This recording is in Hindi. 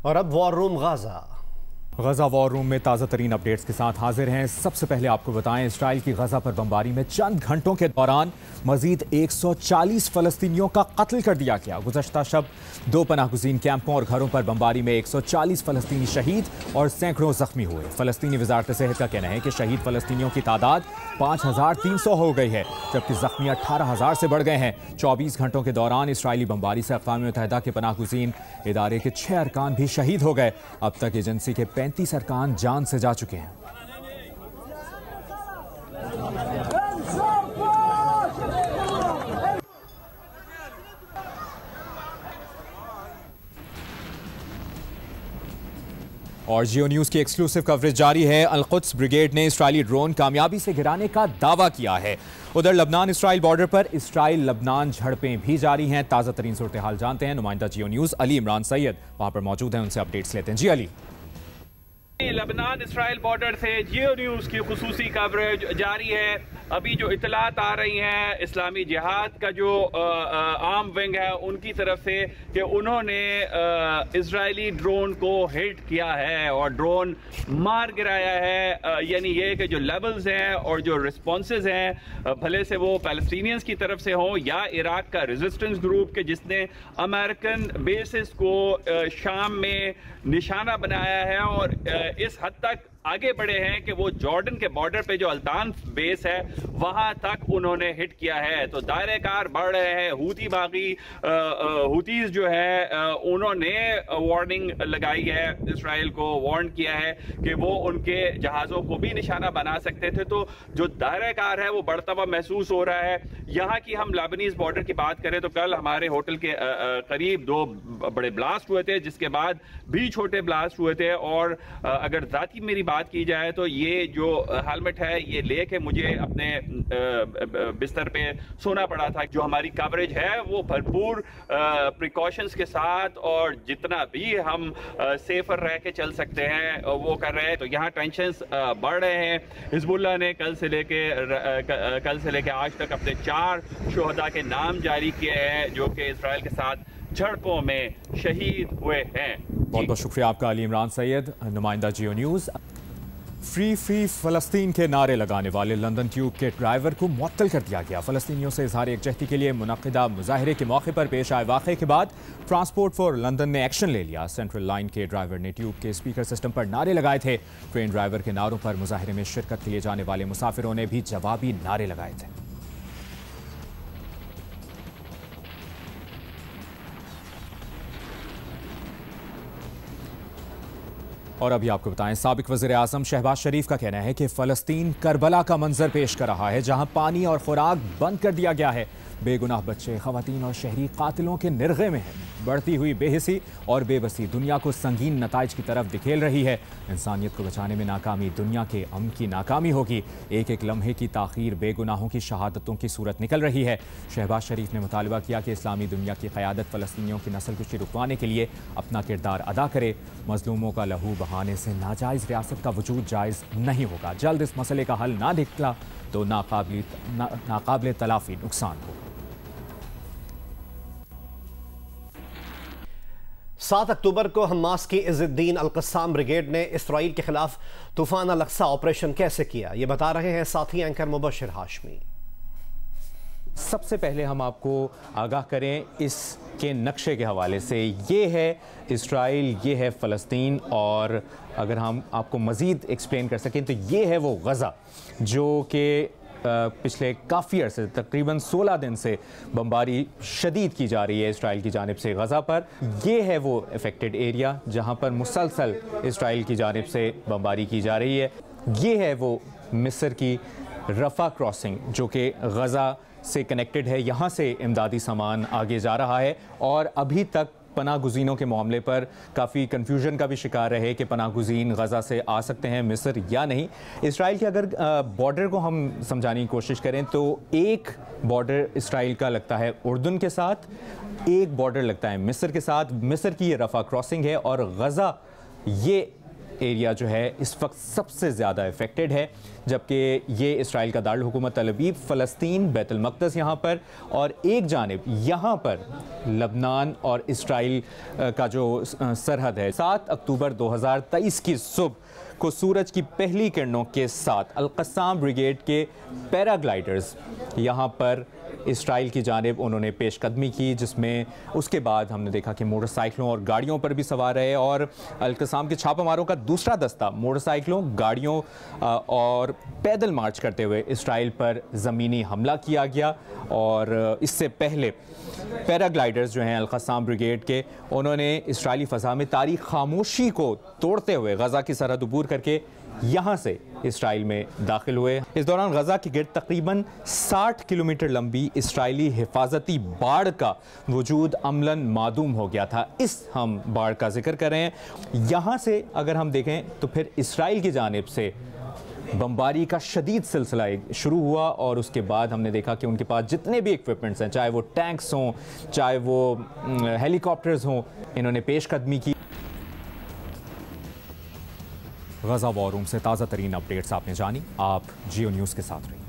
और अब वॉर रूम गजा वॉर रूम में ताज़ा तरीन अपडेट्स के साथ हाजिर हैं। सबसे पहले आपको बताएं, इसराइल की गजा पर बमबारी में चंद घंटों के दौरान मजीद 140 फलस्तीनियों का कत्ल कर दिया गया। गुज़श्ता शब 2 पनाहगुज़ीन कैंपों और घरों पर बमबारी में 140 फलस्तीनी शहीद और सैकड़ों जख्मी हुए। फलस्तीनी वजारत सेहत का कहना है कि शहीद फलस्तीनियों की तादाद 5300 हो गई है, जबकि जख्मी 18000 से बढ़ गए हैं। 24 घंटों के दौरान इसराइली बमबारी से अक़वाम मुत्तहिदा के पनाहगुज़ीन इदारे के 6 अरकान भी शहीद हो गए। अब तक एजेंसी के 35 अरकान जान से जा चुके हैं। और जियो न्यूज की एक्सक्लूसिव कवरेज जारी है। अल-कुद्स ब्रिगेड ने इसराइली ड्रोन कामयाबी से गिराने का दावा किया है। उधर लबनान इसराइल बॉर्डर पर इसराइल लबनान झड़पें भी जारी हैं। ताज़ा तरीन सूरत हाल जानते हैं नुमाइंदा जियो न्यूज अली इमरान सैयद वहां पर मौजूद हैं, उनसे अपडेट्स लेते हैं। जी अली। लबनान इसराइल बॉर्डर से जियो न्यूज़ की खुसूसी कवरेज जारी है। अभी जो इतलात आ रही हैं इस्लामी जिहाद का जो आर्म विंग है उनकी तरफ से कि उन्होंने इजरायली ड्रोन को हिट किया है और ड्रोन मार गिराया है। यानी ये कि जो लेवल्स हैं और जो रिस्पॉन्सेज हैं, भले से वो पैलेस्टीनियंस की तरफ से हों या इराक का रेजिस्टेंस ग्रुप के जिसने अमेरिकन बेसिस को शाम में निशाना बनाया है और इस हद तक आगे बढ़े हैं कि वो जॉर्डन के बॉर्डर पे जो अल्तान बेस है वहां तक उन्होंने हिट किया है। तो दायरे कार बढ़ रहे हैं। हुतीज जो है उन्होंने वार्निंग लगाई है, इसराइल को वार्न किया है कि वो उनके जहाज़ों को भी निशाना बना सकते थे। तो जो दायरे कार है वो बढ़ता हुआ महसूस हो रहा है। यहाँ की हम लेबनीज बॉर्डर की बात करें तो कल हमारे होटल के करीब 2 बड़े ब्लास्ट हुए थे, जिसके बाद भी छोटे ब्लास्ट हुए थे। और अगर जाती मेरी बात की जाए तो ये जो हेलमेट है ये लेके मुझे अपने बिस्तर पे सोना पड़ा था। जो हमारी कवरेज है वो भरपूर प्रिकॉशंस के साथ और जितना भी हम सेफर रह के चल सकते हैं वो कर रहे हैं। तो यहाँ टेंशंस बढ़ रहे हैं। हिजबुल्लाह ने कल से लेके आज तक अपने 4 शुहदा के नाम जारी किए हैं जो कि इसराइल के साथ झड़पों में शहीद हुए हैं। बहुत बहुत शुक्रिया आपका अली इमरान सैयद, नुमाइंदा जियो न्यूज़। फ्री फ़लस्तीन के नारे लगाने वाले लंदन ट्यूब के ड्राइवर को मुअत्तल कर दिया गया। फ़लस्तीनियों से इज़हार यकजहती के लिए मुनक़िदा मुज़ाहरे के मौके पर पेश आए वाक़े के बाद ट्रांसपोर्ट फॉर लंदन ने एक्शन ले लिया। सेंट्रल लाइन के ड्राइवर ने ट्यूब के स्पीकर सिस्टम पर नारे लगाए थे। ट्रेन ड्राइवर के नारों पर मुज़ाहरे में शिरकत के लिए जाने वाले मुसाफिरों ने भी जवाबी नारे लगाए थे। और अभी आपको बताएं, साबिक वज़ीर आज़म शहबाज शरीफ का कहना है कि फ़लस्तीन करबला का मंजर पेश कर रहा है, जहां पानी और खुराक बंद कर दिया गया है। बेगुनाह बच्चे, ख़वातीन और शहरी कातिलों के निर्गे में है। बढ़ती हुई बेहिसी और बेबसी दुनिया को संगीन नताइज की तरफ धकेल रही है। इंसानियत को बचाने में नाकामी दुनिया के अमन की नाकामी होगी। एक एक लम्हे की ताख़ीर बेगुनाहों की शहादतों की सूरत निकल रही है। शहबाज शरीफ ने मुतालबा किया कि इस्लामी दुनिया की क़यादत फ़लस्तीनियों की नस्लकुशी रुकवाने के लिए अपना किरदार अदा करे। मजलूमों का लहू बहाने से नाजायज़ रियासत का वजूद जायज़ नहीं होगा। जल्द इस मसले का हल ना निकला तो नाकाबिल तलाफ़ी नुकसान होगा। 7 अक्टूबर को हमास की इज़्ज़ुद्दीन अल-क़स्साम ब्रिगेड ने इसराइल के खिलाफ तूफ़ान अल-अक़सा ऑपरेशन कैसे किया, ये बता रहे हैं साथी एंकर मुबशिर हाशमी। सबसे पहले हम आपको आगाह करें इसके नक्शे के हवाले से। ये है इसराइल, ये है फ़लस्तीन, और अगर हम आपको मज़ीद एक्सप्लेन कर सकें तो ये है वो गज़ा जो कि पिछले काफ़ी अरसे तकरीबन 16 दिन से बमबारी शदीद की जा रही है इसराइल की जानिब से गज़ा पर। ये है वो अफेक्टेड एरिया जहाँ पर मुसलसल इसराइल की जानिब से बमबारी की जा रही है। ये है वो मिस्र की रफ़ा क्रॉसिंग जो कि गज़ा से कनेक्टेड है। यहाँ से इमदादी सामान आगे जा रहा है और अभी तक पनाह गुज़ीनों के मामले पर काफ़ी कन्फ्यूजन का भी शिकार रहे कि पनाह गुज़ीन गज़ा से आ सकते हैं मिस्र या नहीं। इसराइल के अगर बॉर्डर को हम समझाने की कोशिश करें तो एक बॉर्डर इसराइल का लगता है उर्दन के साथ, एक बॉर्डर लगता है मिस्र के साथ। मिस्र की ये रफ़ा क्रॉसिंग है और गज़ा ये एरिया जो है इस वक्त सबसे ज़्यादा इफ़ेक्टेड है, जबकि ये इसराइल का दारुल हुकूमत तल अवीव, फ़लस्तीन, बैतुल मक़दस यहाँ पर, और एक जानिब यहाँ पर लबनान और इसराइल का जो सरहद है। 7 अक्टूबर 2023 की सुबह को सूरज की पहली किरणों के साथ अल-क़स्साम ब्रिगेड के पैराग्लाइडर्स यहाँ पर इसराइल की जानिब उन्होंने पेशकदमी की, जिसमें उसके बाद हमने देखा कि मोटरसाइकिलों और गाड़ियों पर भी सवार रहे और अल-क़स्साम के छापामारों का दूसरा दस्ता मोटरसाइकिलों, गाड़ियों और पैदल मार्च करते हुए इसराइल पर ज़मीनी हमला किया गया। और इससे पहले पैराग्लाइडर्स जो हैं अल-क़स्साम ब्रिगेड के, उन्होंने इसराइली फ़ज़ा में तारीख़ खामोशी को तोड़ते हुए गज़ा की सरहद अबूर करके यहाँ से इसराइल में दाखिल हुए। इस दौरान गज़ा के गिर्द तकरीबन 60 किलोमीटर लंबी इसराइली हिफाजती बाड़ का वजूद अमलन मादूम हो गया था। इस हम बाड़ का जिक्र कर रहे हैं। यहाँ से अगर हम देखें तो फिर इसराइल की जानिब से बमबारी का शदीद सिलसिला शुरू हुआ और उसके बाद हमने देखा कि उनके पास जितने भी इक्विपमेंट्स हैं, चाहे वो टैंक्स हों, चाहे वो हेलीकॉप्टर्स हों, इन्होंने पेशकदमी की। गज़ा वॉर रूम से ताज़ा तरीन अपडेट्स आपने जानी। आप जियो न्यूज़ के साथ रहिए।